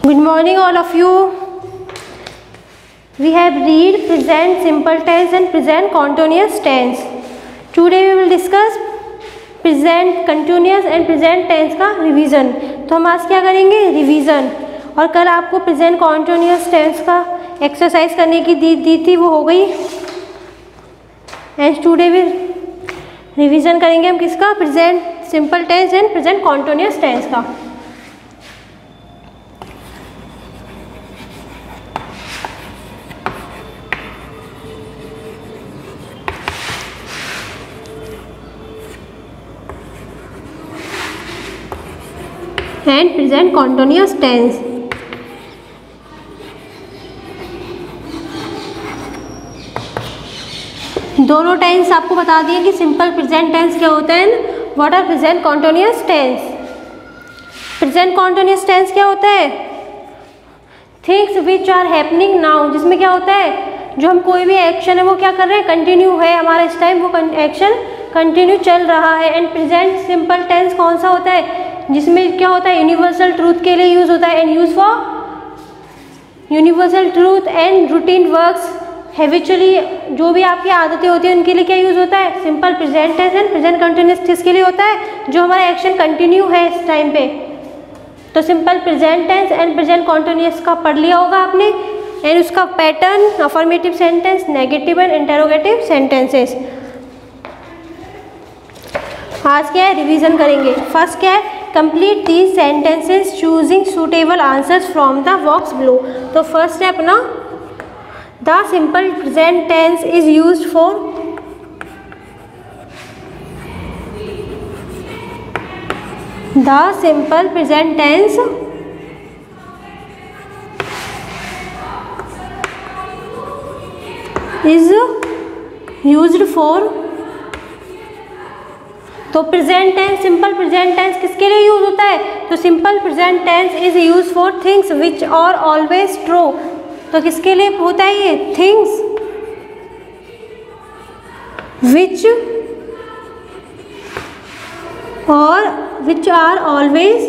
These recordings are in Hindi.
Good morning all of you. We have read present simple tense and present continuous tense. Today we will discuss present continuous and present tense का रिवीजन. तो हम आज क्या करेंगे? रिवीजन. और कल आपको प्रेजेंट कॉन्टिन्यूस टेंस का एक्सरसाइज करने की दी थी, वो हो गई. एंड टुडे भी रिवीजन करेंगे हम किसका? Present simple tense and present continuous tense का. And present continuous tense. दोनों टेंस आपको बता दिए कि सिंपल प्रेजेंट टेंस क्या होता है, what are present continuous tense. Present continuous tense क्या होता है? Things which are happening now, जिसमें क्या होता है, जो हम कोई भी एक्शन है वो क्या कर रहे हैं, कंटिन्यू है हमारा इस टाइम, वो एक्शन कंटिन्यू चल रहा है. एंड प्रेजेंट सिंपल टेंस कौन सा होता है, जिसमें क्या होता है, यूनिवर्सल ट्रूथ के लिए यूज होता है. And use for universal truth and routine works habitually, जो भी आपकी आदतें होती हैं उनके लिए क्या यूज होता है, simple present tense. And present continuous किसके लिए होता है, जो हमारा एक्शन कंटिन्यू है इस टाइम पे. तो simple present tense and present continuous का पढ़ लिया होगा आपने. एंड उसका pattern, affirmative sentence, negative and interrogative sentences. आज क्या है, रिवीजन करेंगे. फर्स्ट क्या है, complete these sentences choosing suitable answers from the box below. तो फर्स्ट स्टेप ना, the simple present tense is used for the simple present tense is used for. तो present tense, simple present tense किसके लिए यूज होता है, तो simple present tense is use for things which are always true. तो किसके लिए होता है ये, थिंग्स विच और विच आर ऑलवेज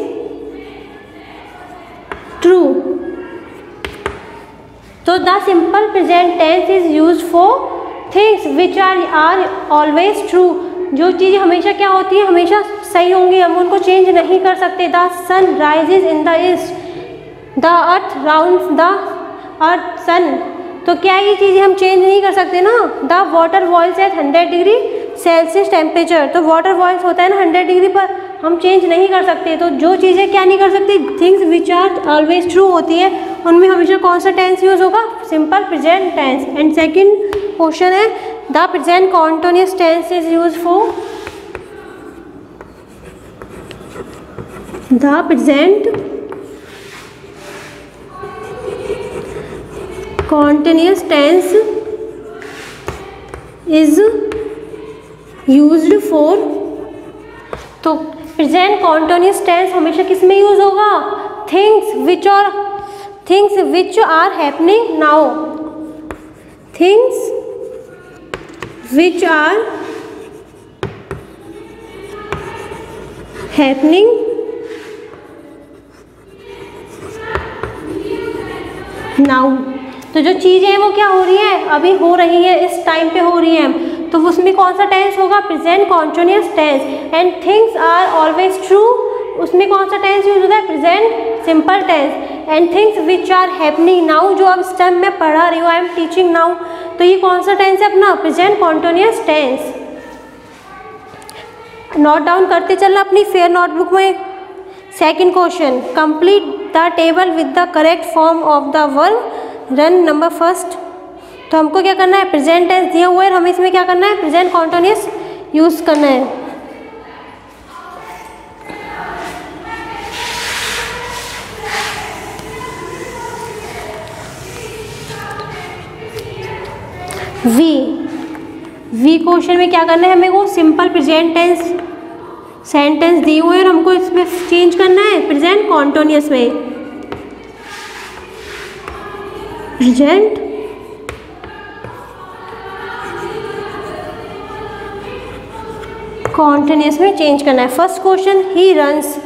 ट्रू. तो the simple present tense is use for things which are always true. जो चीज़ें हमेशा क्या होती है, हमेशा सही होंगी, हम उनको चेंज नहीं कर सकते. The sun rises in the east, the earth round the earth sun. तो क्या ये चीज़ें हम चेंज नहीं कर सकते ना. The water boils at 100 degree Celsius temperature. तो वाटर बॉइल्स होता है ना 100 डिग्री पर, हम चेंज नहीं कर सकते. तो जो चीज़ें क्या नहीं कर सकती, things which are always true होती है, उनमें हमेशा कौन सा टेंस यूज होगा, simple present tense. And second question है, the present continuous tense is use for the present continuous tense is used for. तो प्रेजेंट कॉन्टिन्यूस टेंस हमेशा किस में यूज होगा, things which are happening now. Things which are happening now. तो जो चीज़ें हैं वो क्या हो रही है, अभी हो रही है, इस टाइम पे हो रही है. तो उसमें कौन सा टेंस होगा, present continuous tense. And things are always true, उसमें कौन सा टेंस यूज होता है, present simple tense. And things which are happening now, जो अब इस टाइम मैं पढ़ा रही हूँ, आई एम टीचिंग नाउ, तो ये कौन सा टेंस है अपना, present continuous tense. Note down करते चलना अपनी फेयर नोटबुक में. Second question, complete the table with the correct form of the verb run number first. तो हमको क्या करना है, प्रेजेंट टेंस दिया हुआ है, हमें इसमें क्या करना है, प्रेजेंट कॉन्टिन्यूस यूज करना है. वी क्वेश्चन में क्या करना है, हमें वो सिंपल प्रेजेंट टेंस सेंटेंस दिए हुए और हमको इसमें चेंज करना है प्रेजेंट कॉन्टिन्यूस में. प्रेजेंट कॉन्टिन्यूस में चेंज करना है. First question, he runs.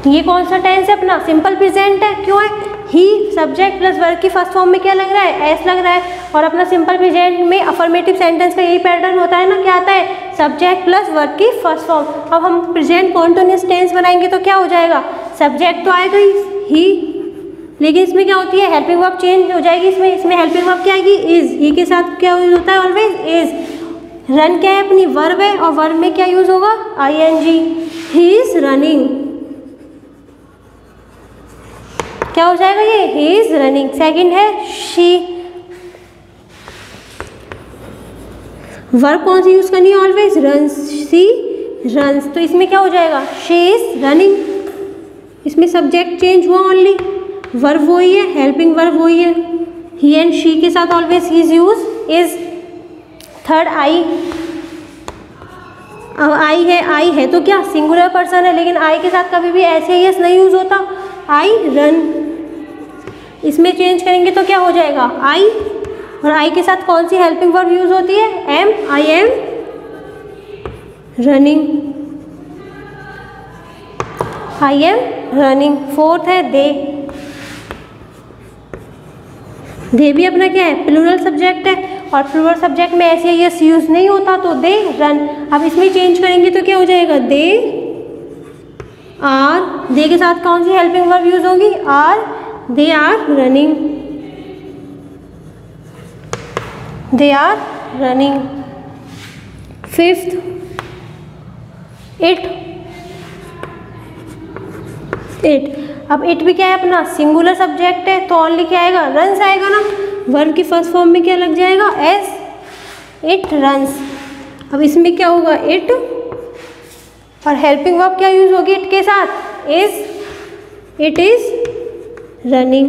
ये कौन सा टेंस है अपना? सिंपल प्रेजेंट है। क्यों है? ही सब्जेक्ट प्लस वर्ब की फर्स्ट फॉर्म में क्या लग रहा है? एस लग रहा है। और अपना सिंपल प्रेजेंट में अफर्मेटिव सेंटेंस का यही पैटर्न होता है ना, क्या आता है? सब्जेक्ट प्लस वर्ब की फर्स्ट फॉर्म। अब हम प्रेजेंट कॉन्टिन्यूअस टेंस बनाएंगे तो क्या हो जाएगा? सब्जेक्ट तो आएगा ही, लेकिन इसमें क्या होती है? हेल्पिंग वर्ब चेंज हो जाएगी। इसमें हेल्पिंग वर्ब क्या आएगी? इज। ही के साथ क्या होता है? Always is. रन क्या है? अपनी वर्ब है, और वर्ब में क्या यूज होगा? ING। He is running. क्या हो जाएगा ये? He is running. सेकंड है शी। वर्ब कौन सी यूज करनी है? Always runs. She runs. तो इसमें क्या हो जाएगा? She is running. इसमें सब्जेक्ट चेंज हुआ ओनली, वर्ब वही है, हेल्पिंग वर्ब वही है। ही एंड शी के साथ always is use is. Third I. अब आई है तो क्या? सिंगुलर पर्सन है, लेकिन आई के साथ कभी भी ऐसे यस नहीं यूज होता। I run. इसमें चेंज करेंगे तो क्या हो जाएगा? आई। और आई के साथ कौन सी हेल्पिंग वर्ब यूज होती है? Am. I am running. I am running. Fourth है दे। दे भी अपना क्या है? प्लूरल सब्जेक्ट है, और प्लूरल सब्जेक्ट में ऐसे यस यूज नहीं होता, तो दे रन। अब इसमें चेंज करेंगे तो क्या हो जाएगा? They are. दे के साथ कौन सी हेल्पिंग वर्ब यूज होगी? Are. They are running. They are running. Fifth it. अब इट भी क्या है? अपना सिंगुलर सब्जेक्ट है, तो ओनली क्या आएगा? रन्स आएगा ना। वर्ब की फर्स्ट फॉर्म में क्या लग जाएगा? एस। It runs. अब इसमें क्या होगा? इट, और हेल्पिंग वर्ब क्या यूज होगी इट के साथ? Is. It is running.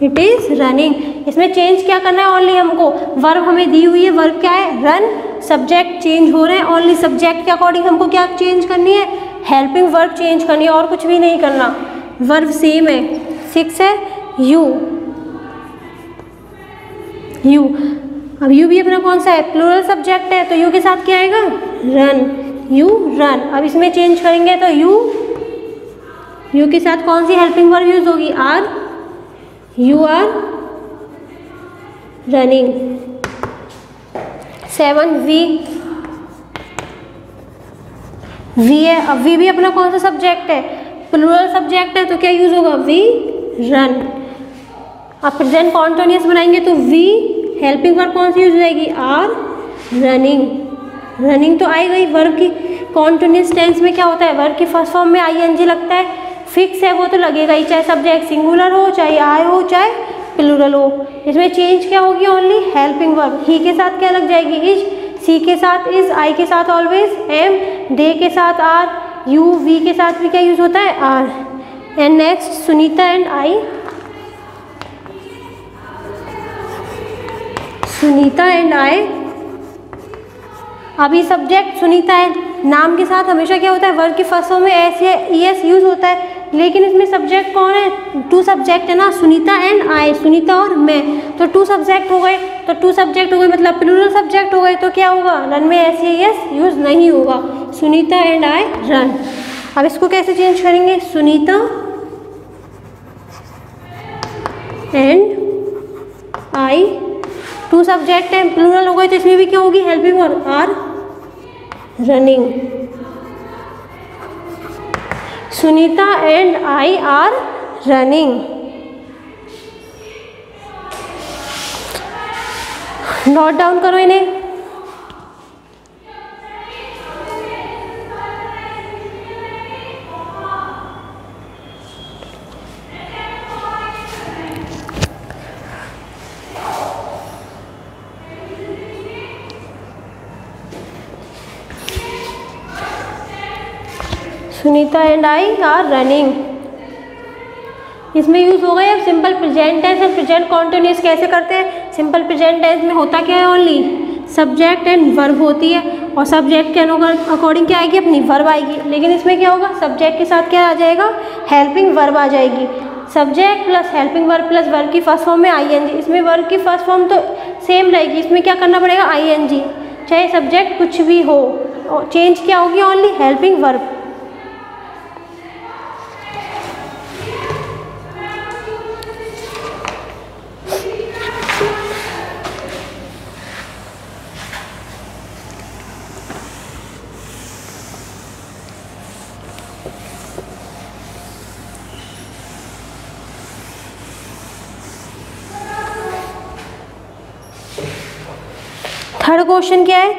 It is running. इसमें चेंज क्या करना है? ओनली हमको वर्ब हमें दी हुई है, वर्ब क्या है? रन। सब्जेक्ट चेंज हो रहे हैं, ओनली सब्जेक्ट के अकॉर्डिंग हमको क्या चेंज करनी है? हेल्पिंग वर्ब चेंज करनी है, और कुछ भी नहीं करना। वर्ब सेम है। 6 है यू। यू। अब यू भी अपना कौन सा है? प्लूरल सब्जेक्ट है, तो यू के साथ क्या आएगा? रन। You run. अब इसमें चेंज करेंगे तो यू के साथ कौन सी हेल्पिंग वर्ब यूज होगी? Are. You are running. 7 we. We है। अब वी भी अपना कौन सा सब्जेक्ट है? प्लूरल सब्जेक्ट है, तो क्या यूज होगा? We run. अब प्रेजेंट कॉन्टिन्यूअस बनाएंगे तो वी हेल्पिंग वर्ब कौन सी यूज हो जाएगी? Are running. रनिंग तो आई गई। वर्ब की कॉन्टिन्यूअस टेंस में क्या होता है? वर्ब की फर्स्ट फॉर्म में ING लगता है, फिक्स है, वो तो लगेगा ही, चाहे सब्जेक्ट सिंगुलर हो, चाहे आई हो, चाहे प्लूरल हो। इसमें चेंज क्या होगी? Only helping verb. ही के साथ क्या लग जाएगी? इज। सी के साथ इज। आई के साथ ऑलवेज एम। दे के साथ आर। यू। वी के साथ भी क्या यूज होता है? Are. And next Sunita and I. Sunita and I. अभी सब्जेक्ट सुनीता है, नाम के साथ हमेशा क्या होता है? वर्ब की फर्स्ट फॉर्म में एस या ES यूज होता है, लेकिन इसमें सब्जेक्ट कौन है? 2 सब्जेक्ट है ना, सुनीता एंड आई। सुनीता और मैं, तो 2 सब्जेक्ट हो गए। तो 2 सब्जेक्ट हो गए मतलब प्लूरल सब्जेक्ट हो गए, तो क्या होगा? रन में एस या ES यूज नहीं होगा। Sunita and I run. अब इसको कैसे चेंज करेंगे? Sunita and I. 2 सब्जेक्ट है, प्लूरल हो गए, तो इसमें भी क्या होगी? Helping verb are running. Sunita and I are running. Note down करो इन्हें। Sunita and I are running. इसमें यूज हो गए अब simple present tense and present continuous. कैसे करते हैं? सिंपल प्रेजेंट टेंस में होता क्या है? ओनली सब्जेक्ट एंड वर्ब होती है, और सब्जेक्ट के अकॉर्डिंग क्या आएगी? अपनी वर्ब आएगी। लेकिन इसमें क्या होगा? सब्जेक्ट के साथ क्या आ जाएगा? हेल्पिंग वर्ब आ जाएगी। Subject plus helping verb plus verb की फर्स्ट फॉर्म में ING। इसमें वर्ब की फर्स्ट फॉर्म तो सेम रहेगी, इसमें क्या करना पड़ेगा? ING, चाहे सब्जेक्ट कुछ भी हो। चेंज क्या होगी? Only helping verb. Third question क्या है,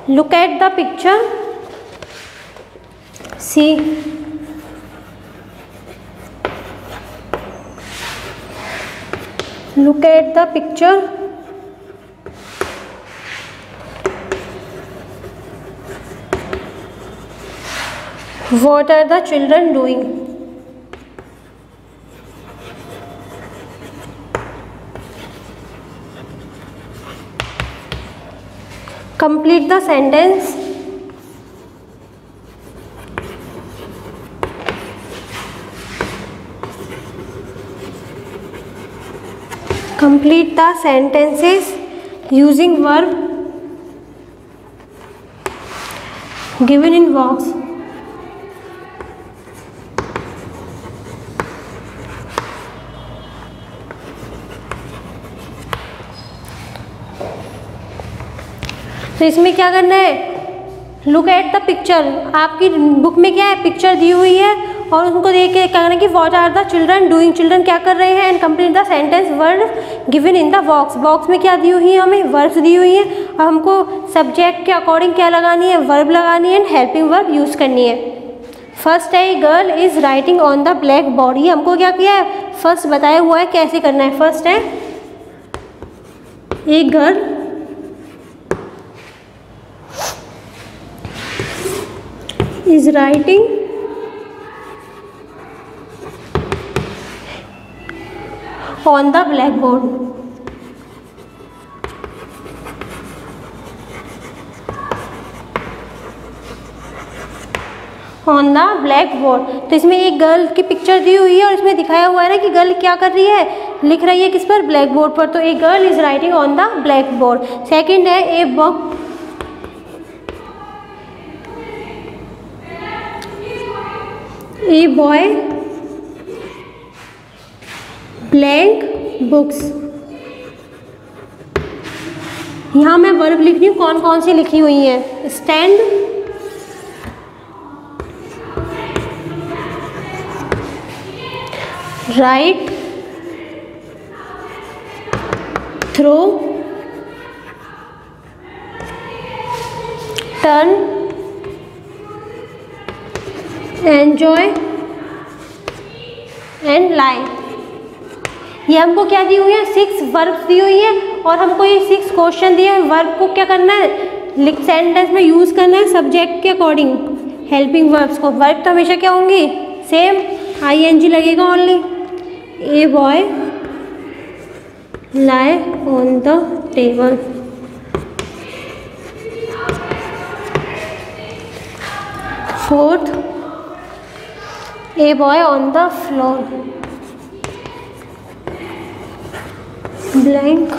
look at the picture, see look at the picture, what are the children doing? Complete the sentence. Complete the sentences using verb given in box. तो इसमें क्या करना है, लुक एट द पिक्चर, आपकी बुक में क्या है, पिक्चर दी हुई है और उनको देख के क्या करना है कि what are the children doing, children क्या कर रहे हैं, and complete the sentence verb given in the box, box में क्या दी हुई है, हमें वर्ब्स दी हुई है, अब हमको सब्जेक्ट के अकॉर्डिंग क्या लगानी है, वर्ब लगानी है एंड हेल्पिंग वर्ब यूज़ करनी है। फर्स्ट है girl is writing on the black board, ये हमको क्या किया है, फर्स्ट बताया हुआ है कैसे करना है। फर्स्ट है एक girl is writing on the blackboard. On the blackboard, तो इसमें एक गर्ल की पिक्चर दी हुई है और इसमें दिखाया हुआ है ना कि गर्ल क्या कर रही है, लिख रही है किस पर, ब्लैक बोर्ड पर, तो एक girl is writing on the blackboard. Second है a book a boy blank books, यहाँ मैं वर्ब लिख रही हूँ, कौन कौन सी लिखी हुई है, stand, right, throw, turn, enjoy and lie. ये हमको क्या दी हुई है, 6 वर्ब्स दी हुई है और हमको ये 6 क्वेश्चन दिए हैं। वर्ब को क्या करना है, सेंटेंस में यूज़ करना है सब्जेक्ट के अकॉर्डिंग, हेल्पिंग वर्ब्स को। वर्ब तो हमेशा क्या होंगी, सेम, ING लगेगा only. A boy lie on the table, fourth a boy on the floor, blank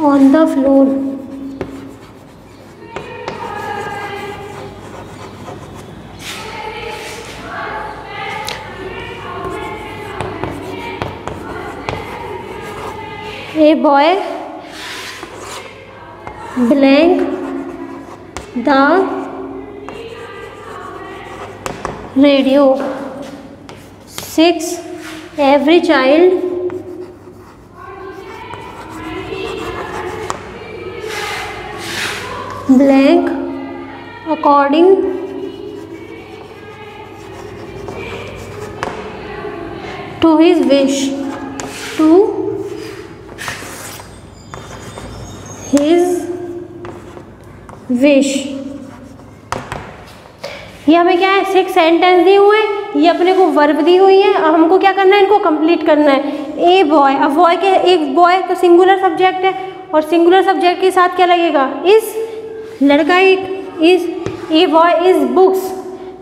on the floor, a boy blank the radio, 6 every child blank according to his wish, to his wish। ये हमें क्या है, 6 सेंटेंस दिए हुए हैं, ये अपने को वर्ब दी हुई है, अब हमको क्या करना है, इनको कंप्लीट करना है। ए बॉय, अब बॉय के, एक बॉय तो सिंगुलर सब्जेक्ट है और सिंगुलर सब्जेक्ट के साथ क्या लगेगा, इस, लड़का एक, इस, ए बॉय इज बुक्स,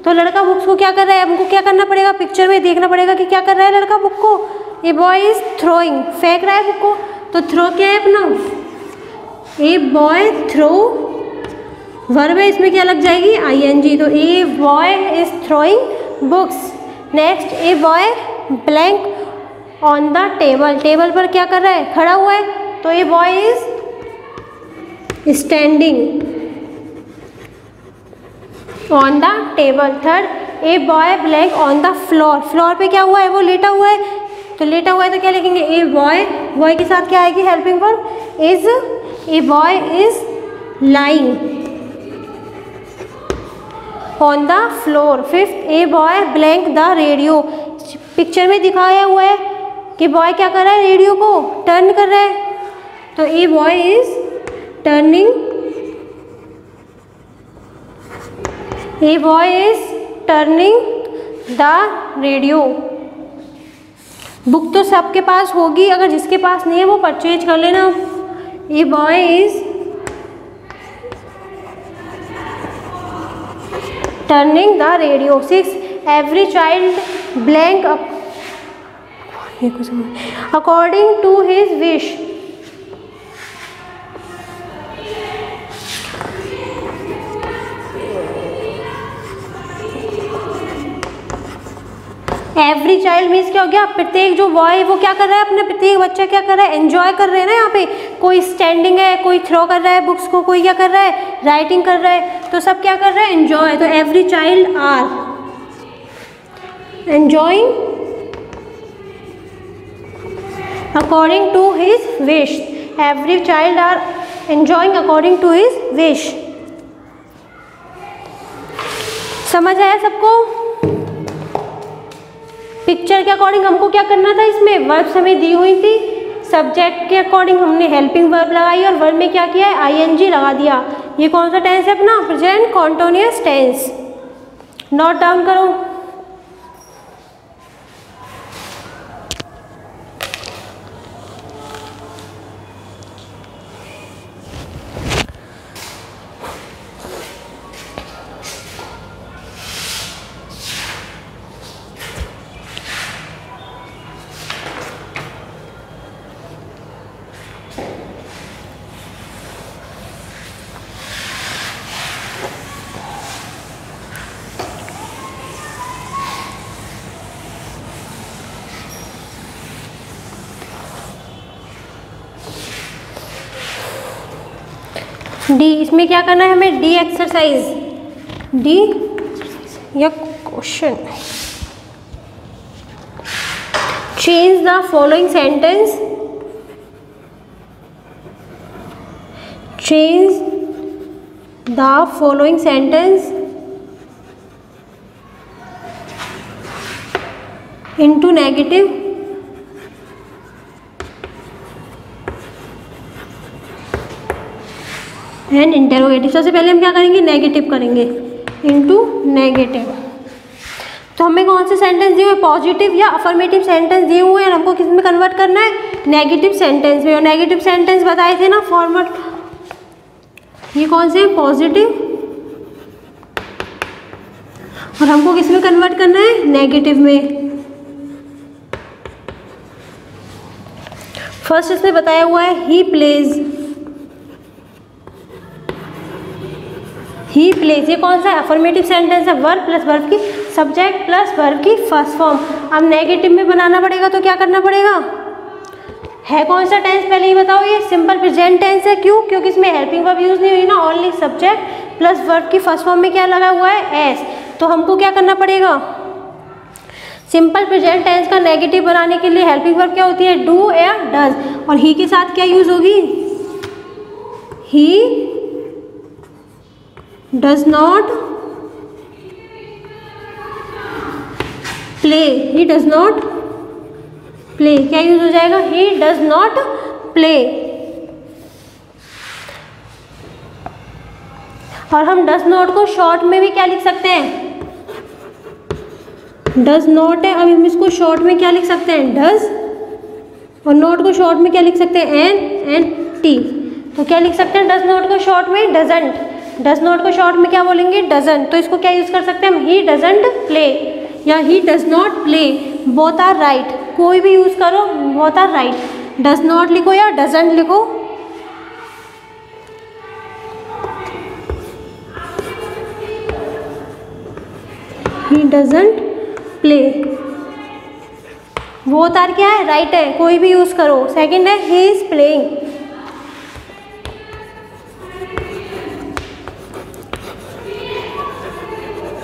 तो लड़का बुक्स को क्या कर रहा है, हमको क्या करना पड़ेगा, पिक्चर में देखना पड़ेगा कि क्या कर रहा है लड़का बुक को। ए बॉय इज थ्रोइंग, फेंक रहा है बुक को, तो थ्रो क्या है अपना, ए बॉय थ्रो, वर्ब है इसमें क्या लग जाएगी, ING, तो ए boy is throwing books. Next, A boy blank on the table, table पर क्या कर रहा है, खड़ा हुआ है, तो ए boy is standing on the table. Third, A boy blank on the floor, floor पे क्या हुआ है, वो लेटा हुआ है, तो लेटा हुआ है तो क्या लिखेंगे, ए बॉय, बॉय के साथ क्या आएगी helping verb, is a boy is lying on the floor. Fifth, A boy blank the radio. Picture में दिखाया हुआ है कि बॉय क्या कर रहा है, रेडियो को टर्न कर रहा है, तो ए boy is turning, A boy is turning the radio. Book तो सबके पास होगी, अगर जिसके पास नहीं है वो परचेज कर लेना। A boy is turning the radio. 6, every child blank according to his wish. Every child means क्या हो गया, प्रत्येक जो बॉय है वो क्या कर रहा है, अपने प्रत्येक बच्चा क्या कर रहा है, एंजॉय कर रहे हैं ना। यहाँ पे कोई स्टैंडिंग है, कोई थ्रो कर रहा है बुक्स को, कोई क्या कर रहा है, राइटिंग कर रहा है, तो सब क्या कर रहे हैं, एंजॉय। तो every child are enjoying according to his wish. Every child are enjoying according to his wish. समझ आया सबको? पिक्चर के अकॉर्डिंग हमको क्या करना था, इसमें वर्ब्स हमें दी हुई थी, सब्जेक्ट के अकॉर्डिंग हमने हेल्पिंग वर्ब लगाई और वर्ब में क्या किया है, आईएनजी लगा दिया। ये कौन सा टेंस है अपना, present continuous tense. Note down करो। डी, इसमें क्या करना है हमें, डी एक्सरसाइज, डी या question. Change the following sentence, change the following sentence into negative and interrogative. सबसे पहले हम क्या करेंगे, नेगेटिव करेंगे, इनटू नेगेटिव। तो हमें कौन से सेंटेंस दिए हुए, पॉजिटिव या अफर्मेटिव सेंटेंस दिए हुए हैं, और हमको किस में कन्वर्ट करना है, नेगेटिव सेंटेंस में। और नेगेटिव सेंटेंस बताए थे ना फॉर्मेट, ये कौन से हैं, पॉजिटिव, और हमको किस में कन्वर्ट करना है, नेगेटिव में। फर्स्ट इसमें बताया हुआ है ही प्लेज, ही प्लेज, ये कौन सा है, अफर्मेटिव सेंटेंस है, वर्ब प्लस वर्ब की सब्जेक्ट प्लस वर्ब की फर्स्ट फॉर्म। अब नेगेटिव में बनाना पड़ेगा तो क्या करना पड़ेगा, है कौन सा टेंस, पहले ही बताओ, ये सिंपल प्रेजेंट टेंस है। क्यों, क्योंकि इसमें हेल्पिंग वर्ब यूज नहीं हुई ना, ओनली सब्जेक्ट प्लस वर्ब की फर्स्ट फॉर्म में क्या लगा हुआ है, एस। तो हमको क्या करना पड़ेगा, सिंपल प्रेजेंट टेंस का नेगेटिव बनाने के लिए हेल्पिंग वर्ब क्या होती है, डू या डज, और ही के साथ क्या यूज होगी, ही does not play, he does not play, क्या यूज हो जाएगा, he does not play। और हम does not को शॉर्ट में भी क्या लिख सकते हैं, does not है, अब हम इसको शॉर्ट में क्या लिख सकते हैं, does, और not को शॉर्ट में क्या लिख सकते हैं, n t। तो क्या लिख सकते हैं, does not को शॉर्ट में doesn't, डज नॉट को शॉर्ट में क्या बोलेंगे, डजंट। तो इसको क्या यूज कर सकते हैं हम, ही डजंट प्ले या he does not play, both are right, कोई भी यूज करो, both are right. Does not लिखो या डजंट लिखो, he doesn't play, both are क्या है, राइट है, कोई भी यूज करो। सेकंड है he is playing,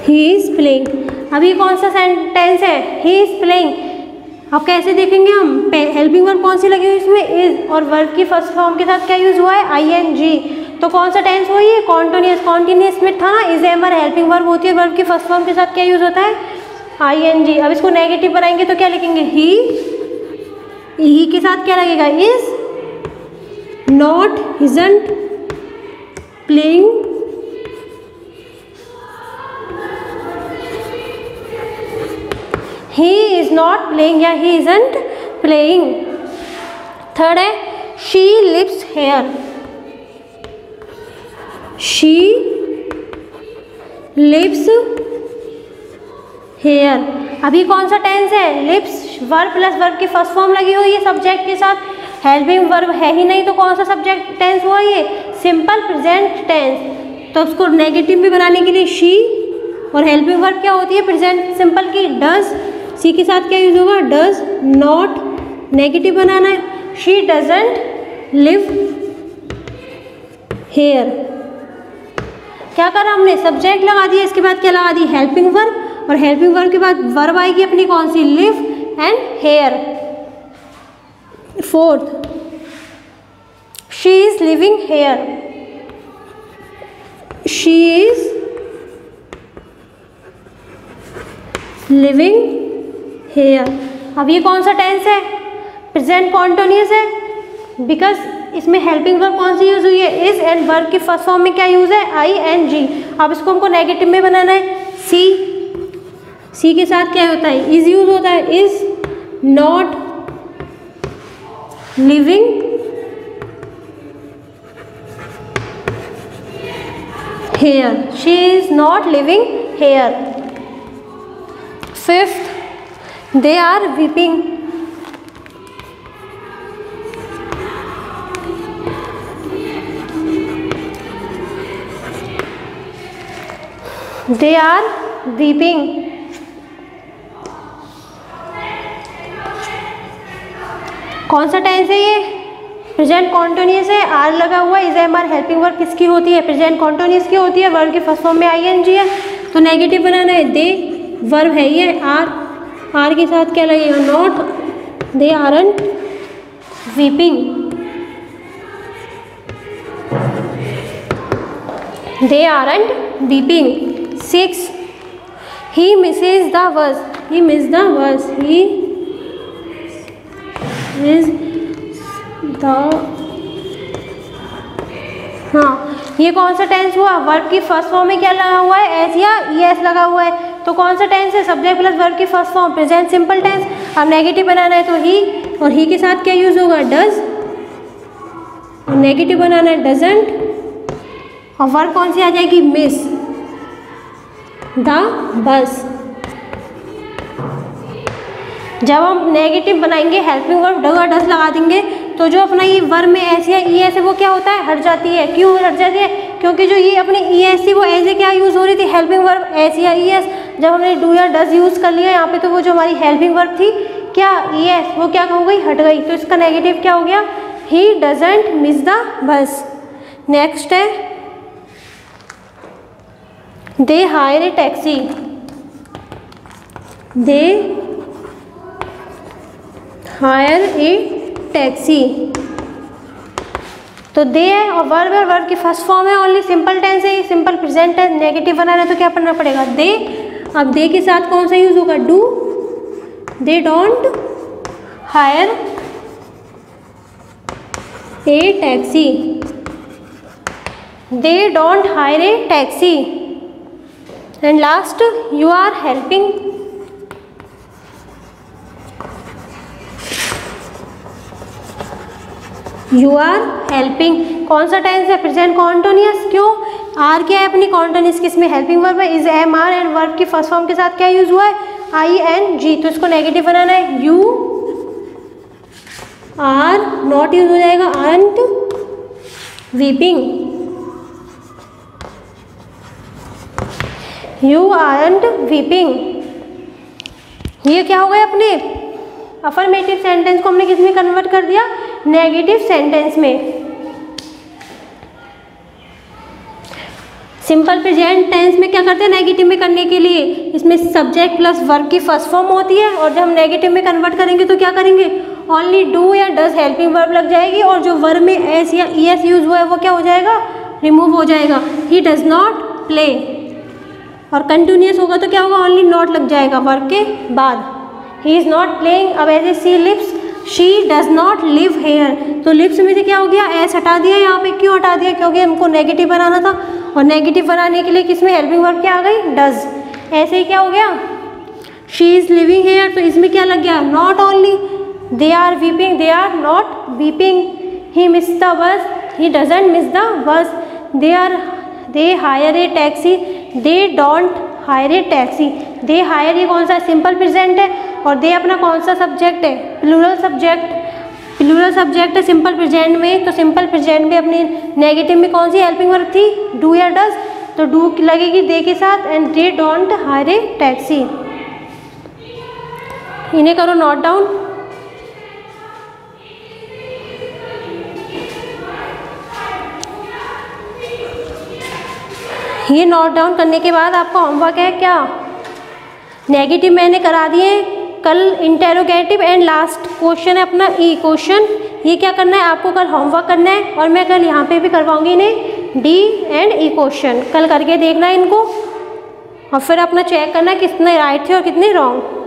he is playing. अभी कौन सा सेंटेंस है, ही इज प्लेइंग, अब कैसे देखेंगे हम, हेल्पिंग वर्ब कौन सी लगी हुई इसमें, इज, और वर्ब की फर्स्ट फॉर्म के साथ क्या यूज हुआ है, आईएनजी। तो कौन सा टेंस हुआ ये, कॉन्टिन्यूअस। कॉन्टिन्यूअस में था ना, इज एमआर हेल्पिंग वर्ब होती है, वर्ब की फर्स्ट फॉर्म के साथ क्या यूज होता है, आईएनजी। अब इसको नेगेटिव बनाएंगे तो क्या लिखेंगे, ही के साथ क्या लगेगा, is not, isn't playing, he is not playing या he isn't playing। थर्ड है she lives here, she lives here। अभी कौन सा टेंस है, लिप्स, वर्ब प्लस वर्ब की फर्स्ट फॉर्म लगी हुई है सब्जेक्ट के साथ, हेल्पिंग वर्ब है ही नहीं, तो कौन सा सब्जेक्ट टेंस हुआ ये, सिंपल प्रेजेंट टेंस। तो उसको नेगेटिव भी बनाने के लिए she, और हेल्पिंग वर्ब क्या होती है प्रेजेंट सिंपल की, डज, सी के साथ क्या यूज होगा, डज नॉट, नेगेटिव बनाना है, शी डजंट लिव हेयर। क्या करा हमने, सब्जेक्ट लगा दिया, इसके बाद क्या लगा दी, हेल्पिंग वर्ब, और हेल्पिंग वर्ब के बाद वर्ब आएगी अपनी कौन सी, live and here. Fourth, she is living here, she is living here. अब ये कौन सा टेंस है, प्रेजेंट कॉन्टिन्यूअस है, बिकॉज इसमें हेल्पिंग वर्ब कौन सी यूज हुई है, इज, एंड वर्ब की फर्स्ट फॉर्म में क्या यूज है, आईएनजी। अब इसको हमको नेगेटिव में बनाना है, सी के साथ क्या होता है, इज यूज होता है, is not living here, she is not living here. Fifth, they are weeping, they are weeping। कौन सा टेंस है ये, प्रेजेंट कॉन्टिन्यूअस है, आर लगा हुआ है, is am are helping verb किसकी होती है, प्रेजेंट कॉन्टिन्यूअस की होती है, वर्ब की फर्स्ट फॉर्म में आईएनजी है, तो नेगेटिव बनाना है, दे, वर्ब है ये, आर के साथ क्या लगेगा, not, they aren't weeping, they aren't weeping. Six, he misses the bus, he miss the bus, he miss the, हाँ ये कौन सा टेंस हुआ, वर्ब की फर्स्ट फॉर्म में क्या लगा हुआ है, एस या ईएस लगा हुआ है, तो कौन सा टेंस है, सब्जेक्ट प्लस वर्ब की first form, present simple tense. अब नेगेटिव बनाना है तो ही, और ही के साथ क्या यूज होगा, डज, और नेगेटिव बनाना है डजंट, और वर्ब कौन सी आ जाएगी, मिस द बस। जब हम नेगेटिव बनाएंगे हेल्पिंग वर्ब डज लगा देंगे, तो जो अपना ये वर्ब में एस या ई एस है वो क्या होता है, हट जाती है। क्यों हट जाती है, क्योंकि जो ये अपनी ई एस थी वो एज ए क्या यूज़ हो रही थी, हेल्पिंग वर्ब एस या ई एस। जब हमने डू या डज यूज़ कर लिया यहाँ पे, तो वो जो हमारी हेल्पिंग वर्ब थी क्या, ई एस, वो क्या हो गई, हट gई। तो इसका नेगेटिव क्या हो गया, he doesn't miss the bus. Next है they hire a taxi, they hire a taxi. तो दे है और वर्ब की फर्स्ट फॉर्म है, ओनली सिंपल टेंस है, सिंपल प्रेजेंट टेंस। नेगेटिव बनाना है तो क्या पढ़ना पड़ेगा, दे। अब दे के साथ कौन सा यूज होगा, do. They don't hire a taxi, they don't hire a taxi. And last, you are helping, you are helping. कौन सा टेंस है, प्रेजेंट कॉन्टिन्यूअस। क्यों, आर क्या है अपनी कॉन्टिन्यूअस, किसमें हेल्पिंग वर्ब है, is am are, and verb की फर्स्ट फॉर्म के साथ क्या यूज हुआ है, आई एन जी। तो इसको नेगेटिव बनाना है, यू आर नॉट यूज हो जाएगा, aren't weeping, you aren't weeping. ये क्या हो गए, अपने अफर्मेटिव सेंटेंस को हमने किस में कन्वर्ट कर दिया, नेगेटिव सेंटेंस में। सिंपल प्रेजेंट टेंस में क्या करते हैं नेगेटिव में करने के लिए, इसमें सब्जेक्ट प्लस वर्ब की फर्स्ट फॉर्म होती है, और जब हम नेगेटिव में कन्वर्ट करेंगे तो क्या करेंगे, ओनली डू या डज हेल्पिंग वर्ब लग जाएगी, और जो वर्ब में एस या ई एस यूज हुआ है वो क्या हो जाएगा, रिमूव हो जाएगा। ही डज नॉट प्ले, और कंटिन्यूस होगा तो क्या होगा, ओनली नॉट लग जाएगा वर्ब के बाद। ही इज़ नॉट प्लेइंग, अब ऐसे she lives, she does not live here, तो लिव्स में से क्या हो गया, एस हटा दिया यहाँ पे, क्यों हटा दिया, क्योंकि हमको नेगेटिव बनाना था, और नेगेटिव बनाने के लिए किसमें हेल्पिंग वर्ब क्या आ गई, डज। ऐसे ही क्या हो गया, शी इज़ लिविंग हेयर, तो इसमें क्या लग गया, not only, they are weeping, they are not weeping, he miss the bus, he doesn't miss the bus, they hire a taxi, they don't hire a taxi. They hire ये कौन सा सिंपल प्रेजेंट है, और दे अपना कौन सा सब्जेक्ट है, प्लूरल सब्जेक्ट है सिंपल प्रेजेंट में, तो सिंपल प्रेजेंट में अपनी नेगेटिव में कौन सी हेल्पिंग वर्ब थी, डू या डज, तो डू लगेगी दे के साथ, and they don't hire a taxi. इन्हें करो नोट डाउन। ये नोट डाउन करने के बाद आपका होमवर्क है क्या, नेगेटिव मैंने करा दिए, कल इंटेरोगेटिव एंड लास्ट क्वेश्चन है अपना ई क्वेश्चन, ये क्या करना है आपको कल होमवर्क करना है, और मैं कल यहाँ पे भी करवाऊंगी इन्हें डी एंड ई क्वेश्चन, कल करके देखना है इनको, और फिर अपना चेक करना है कितने राइट थे और कितने रॉन्ग।